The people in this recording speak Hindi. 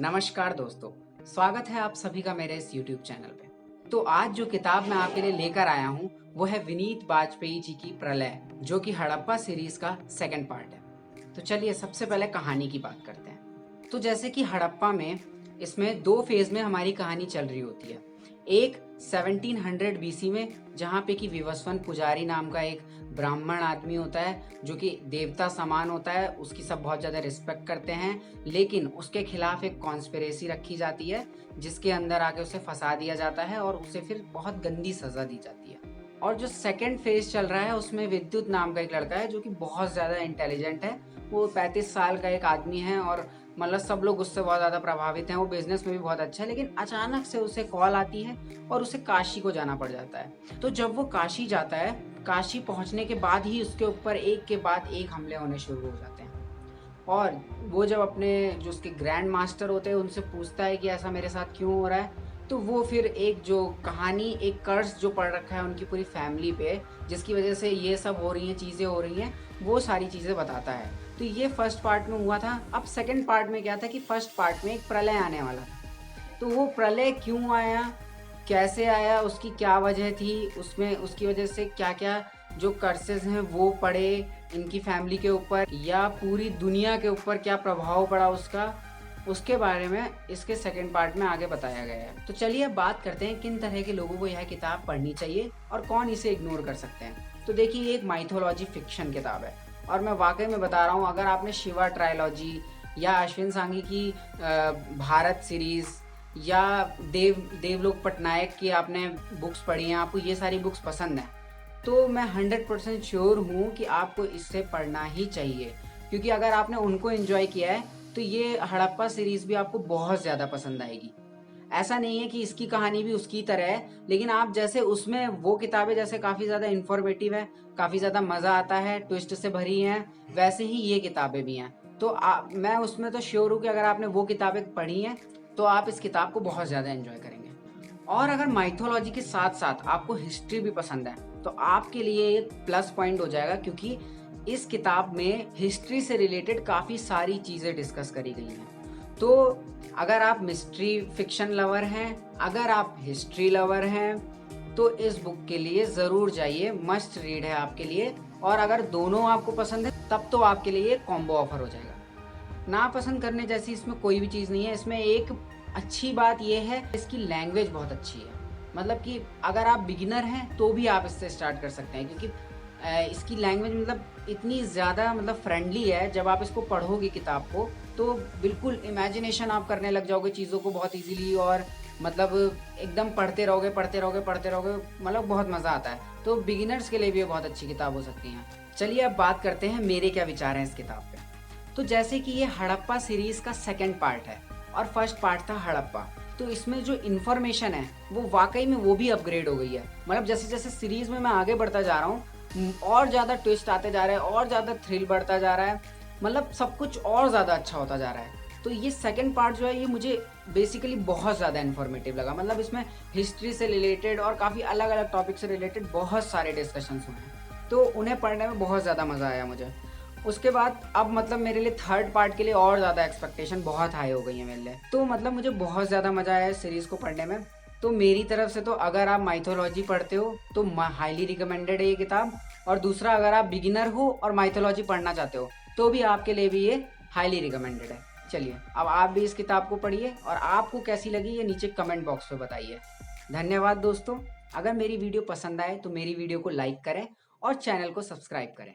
नमस्कार दोस्तों, स्वागत है आप सभी का मेरे इस YouTube चैनल पे। तो आज जो किताब मैं आपके लिए लेकर आया हूँ वो है विनीत वाजपेयी जी की प्रलय, जो कि हड़प्पा सीरीज का सेकंड पार्ट है। तो चलिए सबसे पहले कहानी की बात करते हैं। तो जैसे कि हड़प्पा में इसमें दो फेज में हमारी कहानी चल रही होती है। एक 1700 बीसी में, जहाँ पे कि विवस्वान पुजारी नाम का एक ब्राह्मण आदमी होता है जो कि देवता समान होता है, उसकी सब बहुत ज़्यादा रिस्पेक्ट करते हैं, लेकिन उसके खिलाफ एक कॉन्स्पिरेसी रखी जाती है जिसके अंदर आके उसे फंसा दिया जाता है और उसे फिर बहुत गंदी सज़ा दी जाती है। और जो सेकंड फेज चल रहा है उसमें विद्युत नाम का एक लड़का है जो कि बहुत ज़्यादा इंटेलिजेंट है। वो 35 साल का एक आदमी है और मतलब सब लोग उससे बहुत ज़्यादा प्रभावित हैं। वो बिजनेस में भी बहुत अच्छा है, लेकिन अचानक से उसे कॉल आती है और उसे काशी को जाना पड़ जाता है। तो जब वो काशी जाता है, काशी पहुंचने के बाद ही उसके ऊपर एक के बाद एक हमले होने शुरू हो जाते हैं। और वो जब अपने जो उसके ग्रैंड मास्टर होते हैं उनसे पूछता है कि ऐसा मेरे साथ क्यों हो रहा है, तो वो फिर एक जो कहानी, एक कर्स जो पड़ रखा है उनकी पूरी फैमिली पे, जिसकी वजह से ये सब हो रही हैं, चीज़ें हो रही हैं, वो सारी चीज़ें बताता है। तो ये फर्स्ट पार्ट में हुआ था। अब सेकंड पार्ट में क्या था कि फर्स्ट पार्ट में एक प्रलय आने वाला था। तो वो प्रलय क्यों आया, कैसे आया, उसकी क्या वजह थी, उसमें उसकी वजह से क्या-क्या जो कर्सेस हैं वो पड़े इनकी फैमिली के ऊपर या पूरी दुनिया के ऊपर क्या प्रभाव पड़ा उसका, उसके बारे में इसके सेकंड पार्ट में आगे बताया गया है। तो चलिए अब बात करते हैं किन तरह के लोगों को यह किताब पढ़नी चाहिए और कौन इसे इग्नोर कर सकते हैं। तो देखिए, ये एक माइथोलॉजी फिक्शन किताब है और मैं वाकई में बता रहा हूँ, अगर आपने शिवा ट्रायलॉजी या अश्विन सांघी की भारत सीरीज़ या देवलोक पटनायक की आपने बुक्स पढ़ी हैं, आपको ये सारी बुक्स पसंद हैं, तो मैं 100% श्योर हूँ कि आपको इससे पढ़ना ही चाहिए। क्योंकि अगर आपने उनको एंजॉय किया है तो ये हड़प्पा सीरीज़ भी आपको बहुत ज़्यादा पसंद आएगी। ऐसा नहीं है कि इसकी कहानी भी उसकी तरह है, लेकिन आप जैसे उसमें वो किताबें जैसे काफ़ी ज़्यादा इन्फॉर्मेटिव है, काफ़ी ज़्यादा मज़ा आता है, ट्विस्ट से भरी हैं, वैसे ही ये किताबें भी हैं। तो मैं उसमें तो श्योर हूँ कि अगर आपने वो किताबें पढ़ी हैं तो आप इस किताब को बहुत ज़्यादा एंजॉय करेंगे। और अगर माइथोलॉजी के साथ-साथ आपको हिस्ट्री भी पसंद है, तो आपके लिए एक प्लस पॉइंट हो जाएगा, क्योंकि इस किताब में हिस्ट्री से रिलेटेड काफ़ी सारी चीज़ें डिस्कस करी गई हैं। तो अगर आप मिस्ट्री फिक्शन लवर हैं, अगर आप हिस्ट्री लवर हैं, तो इस बुक के लिए ज़रूर जाइए, मस्ट रीड है आपके लिए। और अगर दोनों आपको पसंद है तब तो आपके लिए एक कॉम्बो ऑफर हो जाएगा। नापसंद करने जैसी इसमें कोई भी चीज़ नहीं है। इसमें एक अच्छी बात ये है, इसकी लैंग्वेज बहुत अच्छी है। मतलब कि अगर आप बिगिनर हैं तो भी आप इससे स्टार्ट कर सकते हैं, क्योंकि इसकी लैंग्वेज मतलब इतनी ज़्यादा मतलब फ्रेंडली है। जब आप इसको पढ़ोगे किताब को तो बिल्कुल इमेजिनेशन आप करने लग जाओगे चीज़ों को बहुत ईज़िली, और मतलब एकदम पढ़ते रहोगे, पढ़ते रहोगे, पढ़ते रहोगे, मतलब बहुत मज़ा आता है। तो बिगिनर्स के लिए भी ये बहुत अच्छी किताब हो सकती है। चलिए अब बात करते हैं मेरे क्या विचार हैं इस किताब पे। तो जैसे कि ये हड़प्पा सीरीज़ का सेकंड पार्ट है और फर्स्ट पार्ट था हड़प्पा, तो इसमें जो इन्फॉर्मेशन है वो वाक़ई में वो भी अपग्रेड हो गई है। मतलब जैसे-जैसे सीरीज़ में मैं आगे बढ़ता जा रहा हूँ, और ज़्यादा ट्विस्ट आते जा रहे हैं और ज़्यादा थ्रिल बढ़ता जा रहा है, मतलब सब कुछ और ज़्यादा अच्छा होता जा रहा है। तो ये सेकंड पार्ट जो है ये मुझे बेसिकली बहुत ज़्यादा इन्फॉर्मेटिव लगा। मतलब इसमें हिस्ट्री से रिलेटेड और काफ़ी अलग-अलग टॉपिक से रिलेटेड बहुत सारे डिस्कशंस हुए हैं। तो उन्हें पढ़ने में बहुत ज़्यादा मज़ा आया मुझे। उसके बाद अब मतलब मेरे लिए थर्ड पार्ट के लिए और ज़्यादा एक्सपेक्टेशन बहुत हाई हो गई है मेरे लिए। तो मतलब मुझे बहुत ज़्यादा मज़ा आया इस सीरीज़ को पढ़ने में। तो मेरी तरफ से तो अगर आप माइथोलॉजी पढ़ते हो तो हाईली रिकमेंडेड है ये किताब। और दूसरा, अगर आप बिगिनर हो और माइथोलॉजी पढ़ना चाहते हो तो भी आपके लिए भी ये हाईली रिकमेंडेड है। चलिए अब आप भी इस किताब को पढ़िए और आपको कैसी लगी ये नीचे कमेंट बॉक्स में बताइए। धन्यवाद दोस्तों। अगर मेरी वीडियो पसंद आए तो मेरी वीडियो को लाइक करें और चैनल को सब्सक्राइब करें।